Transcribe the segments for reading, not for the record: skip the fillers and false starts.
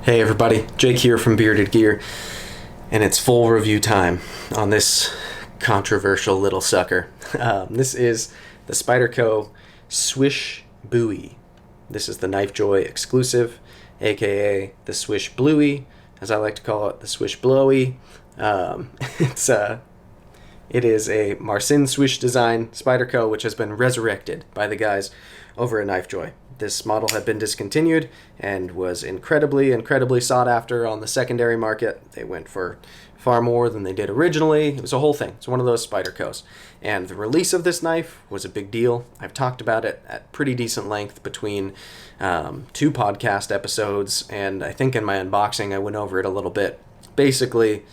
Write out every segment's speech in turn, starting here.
Hey everybody, Jake here from Bearded Gear, and it's full review time on this controversial little sucker. This is the Spyderco Slysz Bowie. This is the Knifejoy exclusive, aka the Slysz Bowie, as I like to call it, the Slysz Bowie. It is a Marcin Slysz design Spyderco, which has been resurrected by the guys over at Knifejoy. This model had been discontinued and was incredibly sought after on the secondary market. They went for far more than they did originally. It was a whole thing. It's one of those Spydercos. And the release of this knife was a big deal. I've talked about it at pretty decent length between two podcast episodes, and I think in my unboxing I went over it a little bit. Basically,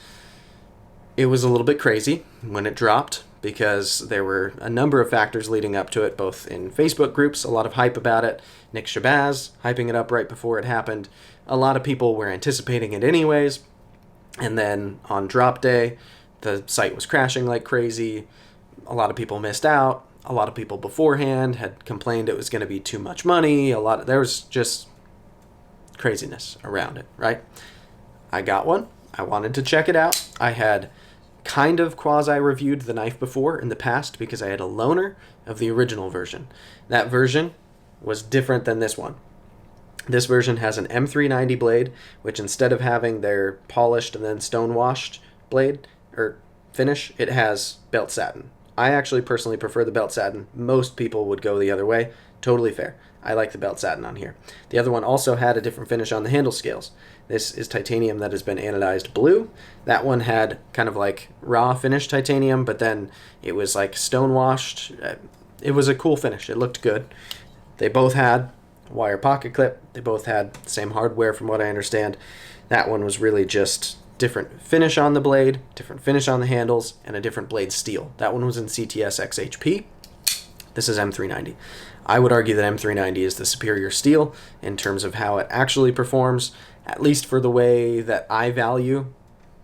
it was a little bit crazy when it dropped, because there were a number of factors leading up to it, both in Facebook groups, a lot of hype about it, Nick Shabazz hyping it up right before it happened. A lot of people were anticipating it anyways, and then on drop day, the site was crashing like crazy. A lot of people missed out. A lot of people beforehand had complained it was going to be too much money. There was just craziness around it, right? I got one. I wanted to check it out. I had kind of quasi-reviewed the knife before in the past because I had a loaner of the original version. That version was different than this one. This version has an M390 blade, which instead of having their polished and then stone-washed blade or finish, it has belt satin. I actually personally prefer the belt satin. Most people would go the other way. Totally fair. I like the belt satin on here. The other one also had a different finish on the handle scales. This is titanium that has been anodized blue. That one had kind of like raw finished titanium, but then it was like stone washed. It was a cool finish. It looked good. They both had wire pocket clip. They both had the same hardware from what I understand. That one was really just different finish on the blade, different finish on the handles, and a different blade steel. That one was in CTS XHP. This is M390. I would argue that M390 is the superior steel in terms of how it actually performs, at least for the way that I value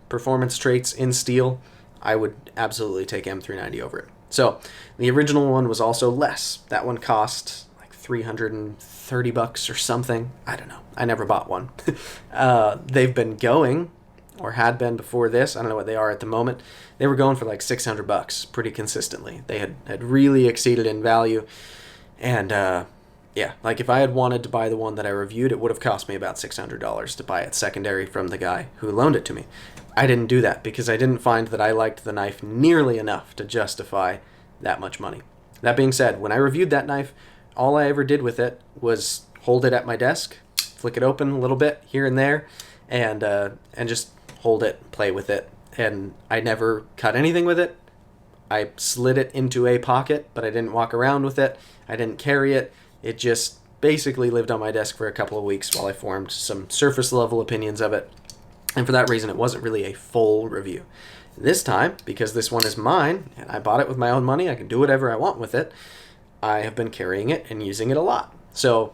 performance traits in steel. I would absolutely take M390 over it. So the original one was also less. That one cost like $330 or something. I don't know. I never bought one. They've been going, or had been before this, I don't know what they are at the moment. They were going for like $600 pretty consistently. They had really exceeded in value. And yeah, like if I had wanted to buy the one that I reviewed, it would have cost me about $600 to buy it secondary from the guy who loaned it to me. I didn't do that because I didn't find that I liked the knife nearly enough to justify that much money. That being said, when I reviewed that knife, all I ever did with it was hold it at my desk, flick it open a little bit here and there, and just hold it, play with it. And I never cut anything with it. I slid it into a pocket, but I didn't walk around with it. I didn't carry it. It just basically lived on my desk for a couple of weeks while I formed some surface level opinions of it. And for that reason, it wasn't really a full review. This time, because this one is mine, and I bought it with my own money, I can do whatever I want with it, I have been carrying it and using it a lot. So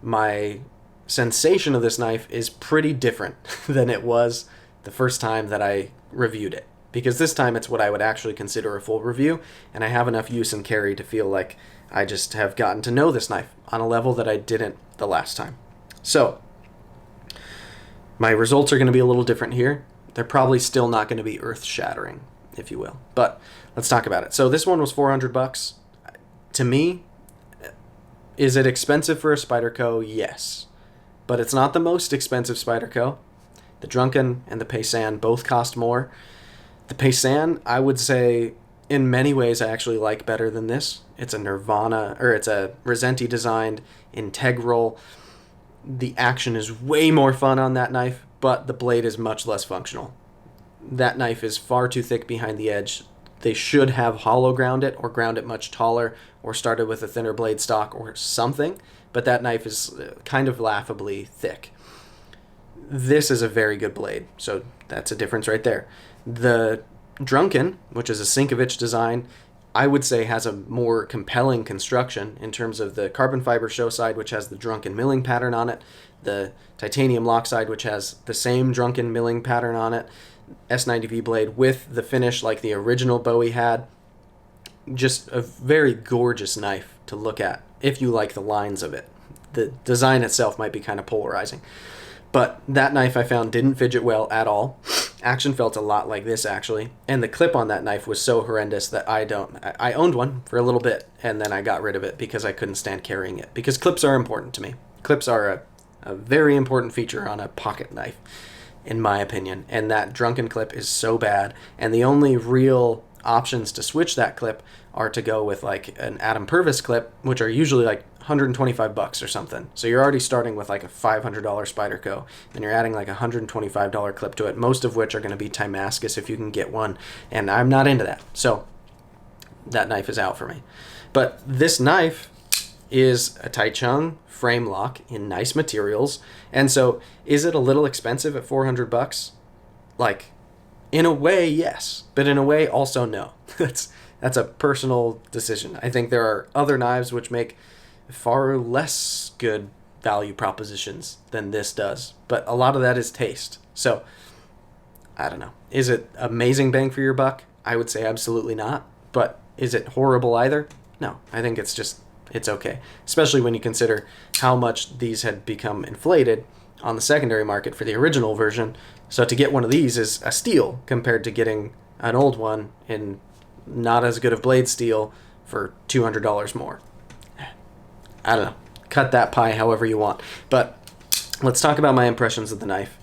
my sensation of this knife is pretty different than it was the first time that I reviewed it. Because this time it's what I would actually consider a full review, and I have enough use and carry to feel like I just have gotten to know this knife on a level that I didn't the last time. So my results are going to be a little different here. They're probably still not going to be earth-shattering, if you will. But let's talk about it. So this one was $400. To me, is it expensive for a Spyderco? Yes. But it's not the most expensive Spyderco. The Drunken and the Paysan both cost more. The Paysan, I would say, in many ways, I actually like better than this. It's a it's a Rosenti designed integral. The action is way more fun on that knife, but the blade is much less functional. That knife is far too thick behind the edge. They should have hollow ground it or ground it much taller or started with a thinner blade stock or something, but that knife is kind of laughably thick. This is a very good blade, so that's a difference right there. The Drunken, which is a Sinkovich design, I would say has a more compelling construction in terms of the carbon fiber show side, which has the Drunken milling pattern on it, the titanium lock side, which has the same Drunken milling pattern on it, S90V blade with the finish like the original Bowie had. Just a very gorgeous knife to look at if you like the lines of it. The design itself might be kind of polarizing. But that knife I found didn't fidget well at all. Action felt a lot like this, actually. And the clip on that knife was so horrendous that I owned one for a little bit, and then I got rid of it because I couldn't stand carrying it. Because clips are important to me. Clips are a very important feature on a pocket knife, in my opinion. And that drunken clip is so bad. And the only real options to switch that clip are to go with like an Adam Purvis clip, which are usually like $125 or something. So you're already starting with like a $500 Spyderco, and you're adding like a $125 clip to it, most of which are going to be Damascus if you can get one, and I'm not into that. So that knife is out for me. But this knife is a Taichung frame lock in nice materials, and so is it a little expensive at $400? Like, in a way, yes, but in a way also no. That's a personal decision. I think there are other knives which make far less good value propositions than this does, but a lot of that is taste. So I don't know. Is it amazing bang for your buck? I would say absolutely not. But is it horrible either? No. I think it's okay, especially when you consider how much these had become inflated on the secondary market for the original version. So to get one of these is a steal compared to getting an old one in not as good of blade steel for $200 more. I don't know. Cut that pie however you want. But let's talk about my impressions of the knife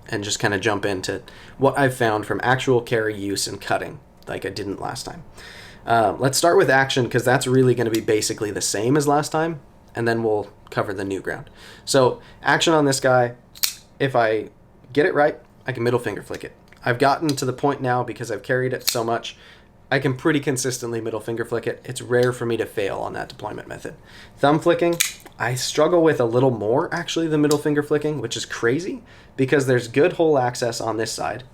and just kind of jump into what I've found from actual carry, use, and cutting, like I didn't last time. Let's start with action, because that's really going to be basically the same as last time, and then we'll cover the new ground. So action on this guy, if I get it right, I can middle finger flick it. I've gotten to the point now, because I've carried it so much, I can pretty consistently middle finger flick it. It's rare for me to fail on that deployment method. Thumb flicking, I struggle with a little more actually than middle finger flicking, which is crazy because there's good hole access on this side,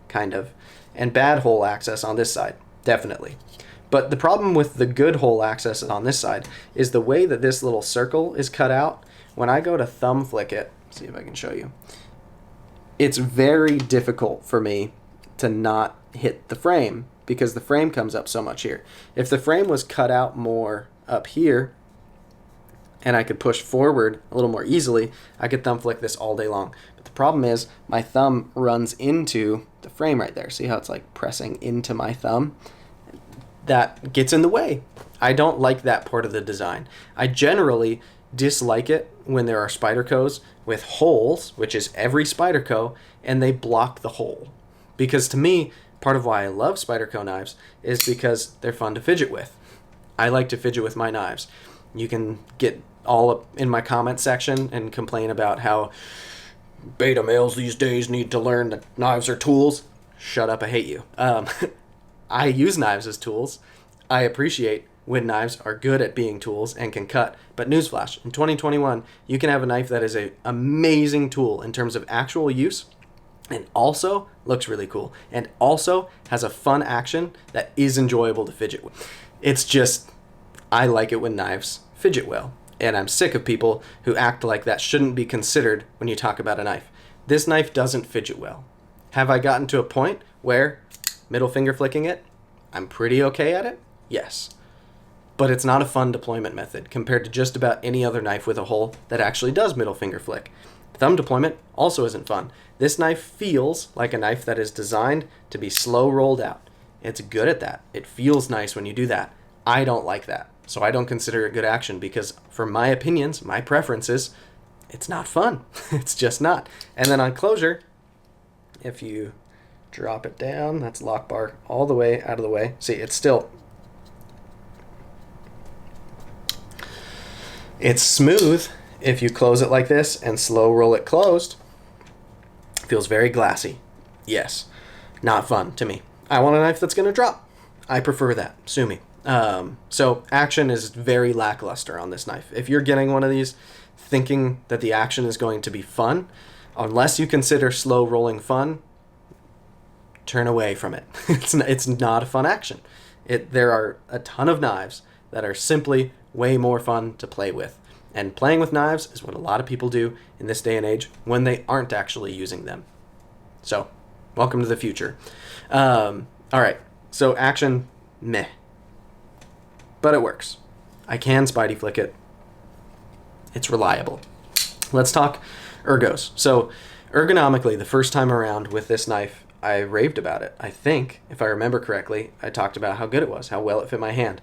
kind of, and bad hole access on this side, definitely. But the problem with the good hole access on this side is the way that this little circle is cut out. When I go to thumb flick it, see if I can show you, it's very difficult for me to not hit the frame, because the frame comes up so much here. If the frame was cut out more up here, and I could push forward a little more easily, I could thumb flick this all day long. But the problem is, my thumb runs into the frame right there. See how it's like pressing into my thumb? That gets in the way. I don't like that part of the design. I generally dislike it when there are Spydercos with holes, which is every Spyderco, and they block the hole. Because to me, part of why I love Spyderco knives is because they're fun to fidget with. I like to fidget with my knives. You can get all up in my comment section and complain about how beta males these days need to learn that knives are tools. Shut up, I hate you. I use knives as tools. I appreciate when knives are good at being tools and can cut. But newsflash, in 2021, you can have a knife that is an amazing tool in terms of actual use, and also looks really cool, and also has a fun action that is enjoyable to fidget with. It's just, I like it when knives fidget well, and I'm sick of people who act like that shouldn't be considered when you talk about a knife. This knife doesn't fidget well. Have I gotten to a point where middle finger flicking it, I'm pretty okay at it? Yes. But it's not a fun deployment method compared to just about any other knife with a hole that actually does middle finger flick. Thumb deployment also isn't fun. This knife feels like a knife that is designed to be slow rolled out. It's good at that. It feels nice when you do that. I don't like that. So I don't consider it good action because for my opinions, my preferences, it's not fun. It's just not. And then on closure, if you drop it down, that's lock bar all the way out of the way. See, it's smooth if you close it like this and slow roll it closed. Feels very glassy. Yes. Not fun to me. I want a knife that's going to drop. I prefer that. Sue me. So action is very lackluster on this knife. If you're getting one of these thinking that the action is going to be fun, unless you consider slow rolling fun, turn away from it. It's not a fun action. There are a ton of knives that are simply way more fun to play with. And playing with knives is what a lot of people do in this day and age when they aren't actually using them. So, welcome to the future. All right, so action, meh. But it works. I can Spidey flick it. It's reliable. Let's talk Ergos. So ergonomically, the first time around with this knife, I raved about it. I think, if I remember correctly, I talked about how good it was, how well it fit my hand.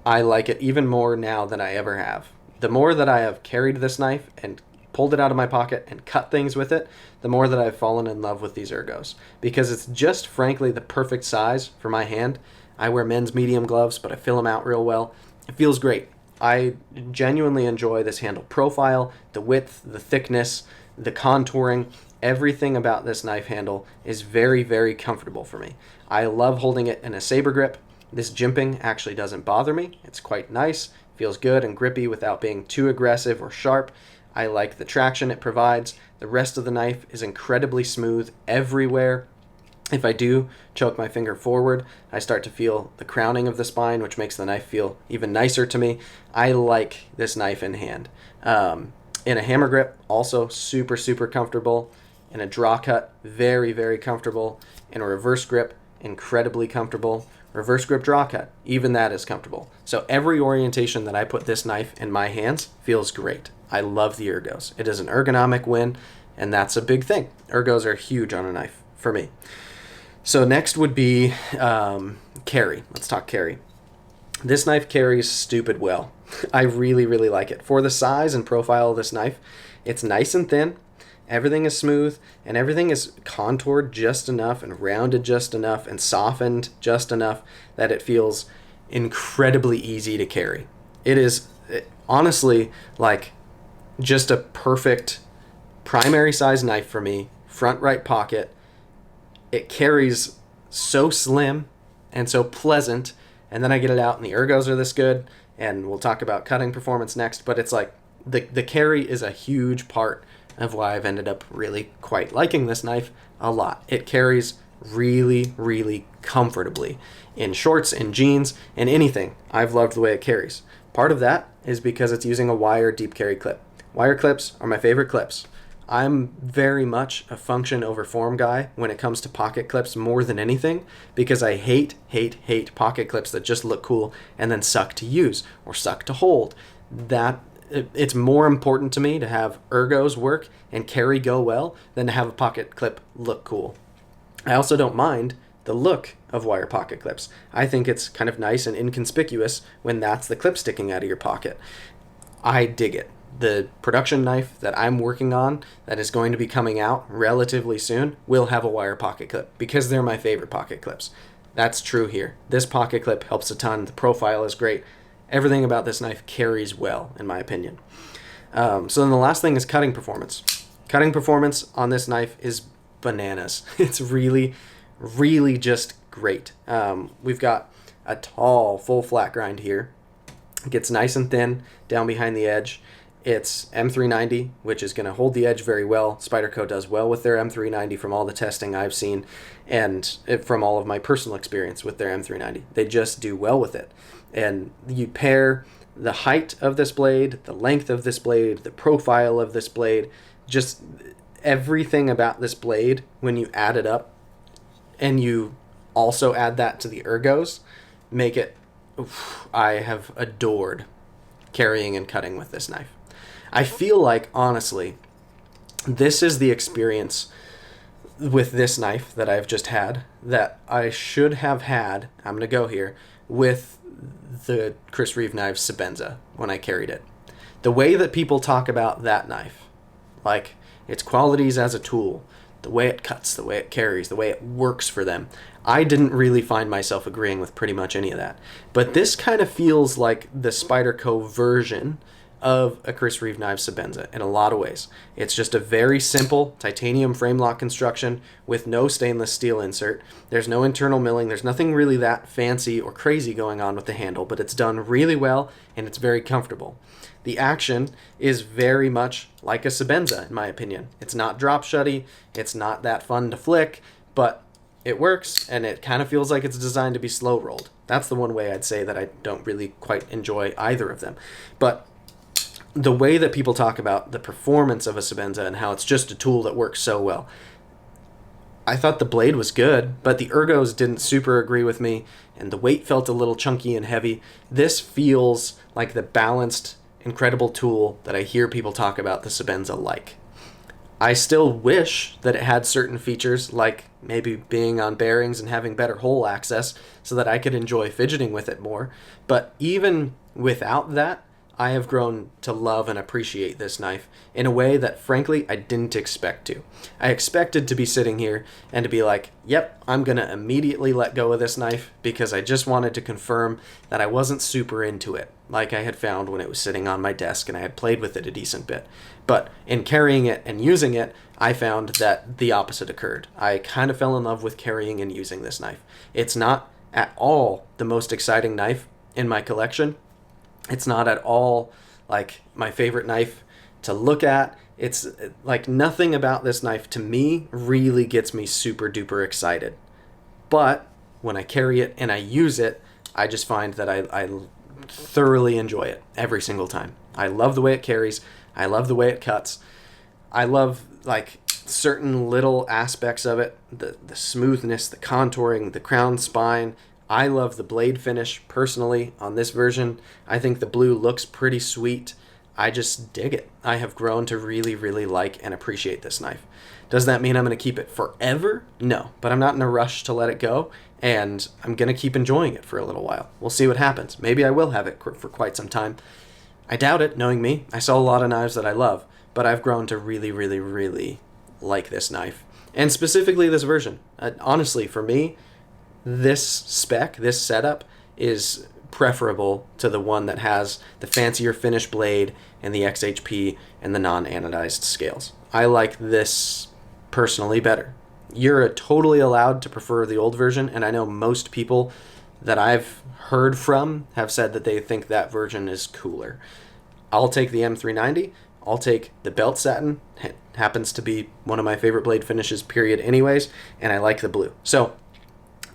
I like it even more now than I ever have. The more that I have carried this knife and pulled it out of my pocket and cut things with it, the more that I've fallen in love with these Ergos. Because it's just, frankly, the perfect size for my hand. I wear men's medium gloves, but I fill them out real well. It feels great. I genuinely enjoy this handle profile, the width, the thickness, the contouring. Everything about this knife handle is very, very comfortable for me. I love holding it in a saber grip. This jimping actually doesn't bother me. It's quite nice, feels good and grippy without being too aggressive or sharp. I like the traction it provides. The rest of the knife is incredibly smooth everywhere. If I do choke my finger forward, I start to feel the crowning of the spine, which makes the knife feel even nicer to me. I like this knife in hand. In a hammer grip, also super, super comfortable. In a draw cut, very, very comfortable. In a reverse grip, incredibly comfortable. Reverse grip draw cut, even that is comfortable. So every orientation that I put this knife in my hands feels great. I love the Ergos. It is an ergonomic win, and that's a big thing. Ergos are huge on a knife for me. So next would be carry. Let's talk carry. This knife carries stupid well. I really, really like it. For the size and profile of this knife, it's nice and thin. Everything is smooth, and everything is contoured just enough and rounded just enough and softened just enough that it feels incredibly easy to carry. It is honestly like just a perfect primary size knife for me, front right pocket. It carries so slim and so pleasant, and then I get it out and the Ergos are this good, and we'll talk about cutting performance next, but it's like the carry is a huge part of why I've ended up really quite liking this knife a lot. It carries really, really comfortably in shorts, in jeans, in anything. I've loved the way it carries. Part of that is because it's using a wire deep carry clip. Wire clips are my favorite clips. I'm very much a function over form guy when it comes to pocket clips more than anything, because I hate pocket clips that just look cool and then suck to use or suck to hold. It's more important to me to have Ergos work and carry go well than to have a pocket clip look cool. I also don't mind the look of wire pocket clips. I think it's kind of nice and inconspicuous when that's the clip sticking out of your pocket. I dig it. The production knife that I'm working on that is going to be coming out relatively soon will have a wire pocket clip because they're my favorite pocket clips. That's true here. This pocket clip helps a ton. The profile is great. Everything about this knife carries well, in my opinion. So then the last thing is cutting performance. Cutting performance on this knife is bananas. It's really, really just great. We've got a tall, full flat grind here. It gets nice and thin down behind the edge. It's M390, which is going to hold the edge very well. Spyderco does well with their M390 from all the testing I've seen and from all of my personal experience with their M390. They just do well with it. And you pair the height of this blade, the length of this blade, the profile of this blade, just everything about this blade, when you add it up and you also add that to the Ergos, make it, I have adored carrying and cutting with this knife. I feel like, honestly, this is the experience with this knife that I've just had that I should have had, I'm going to go here, with the Chris Reeve knife Sebenza when I carried it. The way that people talk about that knife, like its qualities as a tool, the way it cuts, the way it carries, the way it works for them, I didn't really find myself agreeing with pretty much any of that. But this kind of feels like the Spyderco version of a Chris Reeve knife Sebenza in a lot of ways. It's just a very simple titanium frame lock construction with no stainless steel insert. There's no internal milling. There's nothing really that fancy or crazy going on with the handle, but it's done really well and it's very comfortable. The action is very much like a Sebenza, in my opinion. It's not drop shutty. It's not that fun to flick, but it works, and it kind of feels like it's designed to be slow rolled. That's the one way I'd say that I don't really quite enjoy either of them. But the way that people talk about the performance of a Sebenza and how it's just a tool that works so well, I thought the blade was good, but the Ergos didn't super agree with me, and the weight felt a little chunky and heavy. This feels like the balanced incredible tool that I hear people talk about the Sebenza like. I still wish that it had certain features, like maybe being on bearings and having better hole access so that I could enjoy fidgeting with it more. But even without that, I have grown to love and appreciate this knife in a way that, frankly, I didn't expect to. I expected to be sitting here and to be like, yep, I'm going to immediately let go of this knife because I just wanted to confirm that I wasn't super into it, like I had found when it was sitting on my desk and I had played with it a decent bit. But in carrying it and using it, I found that the opposite occurred. I kind of fell in love with carrying and using this knife. It's not at all the most exciting knife in my collection. It's not at all like my favorite knife to look at. It's like nothing about this knife to me really gets me super duper excited. But when I carry it and I use it, I just find that I thoroughly enjoy it every single time. I love the way it carries. I love the way it cuts. I love like certain little aspects of it, the smoothness, the contouring, the crown spine. I love the blade finish personally on this version. I think the blue looks pretty sweet. I just dig it. I have grown to really, really like and appreciate this knife. Does that mean I'm going to keep it forever? No, but I'm not in a rush to let it go, and I'm going to keep enjoying it for a little while. We'll see what happens. Maybe I will have it for quite some time. I doubt it, knowing me. I sell a lot of knives that I love, but I've grown to really, really, really like this knife, and specifically this version. Honestly, for me, this spec, this setup, is preferable to the one that has the fancier finish blade and the XHP and the non-anodized scales. I like this personally better. You're totally allowed to prefer the old version, and I know most people that I've heard from have said that they think that version is cooler. I'll take the M390. I'll take the belt satin. It happens to be one of my favorite blade finishes, period, anyways, and I like the blue. So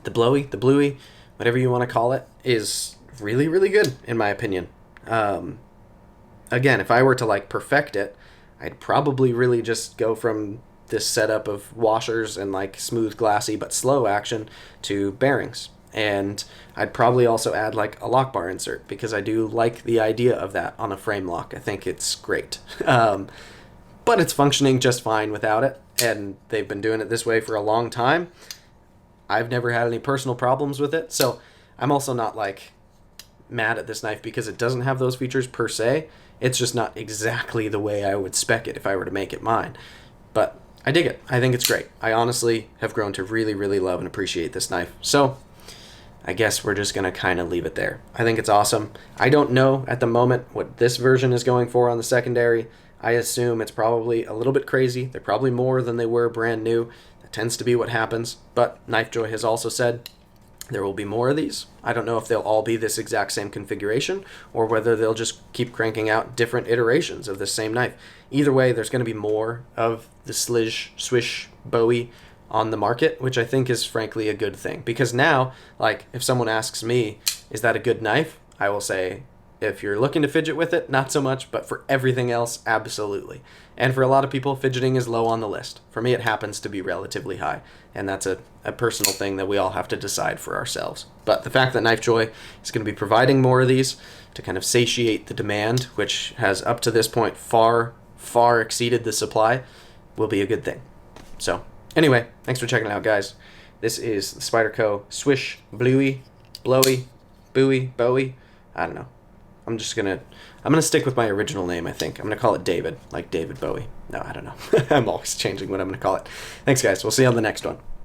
the bluey, whatever you want to call it, is really, really good, in my opinion. Again, if I were to like perfect it, I'd probably really just go from this setup of washers and like smooth, glassy, but slow action to bearings. And I'd probably also add like a lock bar insert because I do like the idea of that on a frame lock. I think it's great. But it's functioning just fine without it, and they've been doing it this way for a long time. I've never had any personal problems with it, so I'm also not like mad at this knife because it doesn't have those features per se. It's just not exactly the way I would spec it if I were to make it mine. But I dig it. I think it's great. I honestly have grown to really, really love and appreciate this knife. So I guess we're just going to kind of leave it there. I think it's awesome. I don't know at the moment what this version is going for on the secondary. I assume it's probably a little bit crazy. They're probably more than they were brand new. That tends to be what happens. But Knifejoy has also said there will be more of these. I don't know if they'll all be this exact same configuration or whether they'll just keep cranking out different iterations of the same knife. Either way, there's going to be more of the Slysz Bowie on the market, which I think is frankly a good thing. Because now, like, if someone asks me, is that a good knife? I will say, if you're looking to fidget with it, not so much, but for everything else, absolutely. And for a lot of people, fidgeting is low on the list. For me, it happens to be relatively high, and that's a personal thing that we all have to decide for ourselves. But the fact that Knifejoy is going to be providing more of these to kind of satiate the demand, which has up to this point far, far exceeded the supply, will be a good thing. So anyway, thanks for checking it out, guys. This is the Spyderco Slysz Bowie. I don't know. I'm gonna stick with my original name, I think. I'm gonna call it David, like David Bowie. No, I don't know. I'm always changing what I'm gonna call it. Thanks, guys. We'll see you on the next one.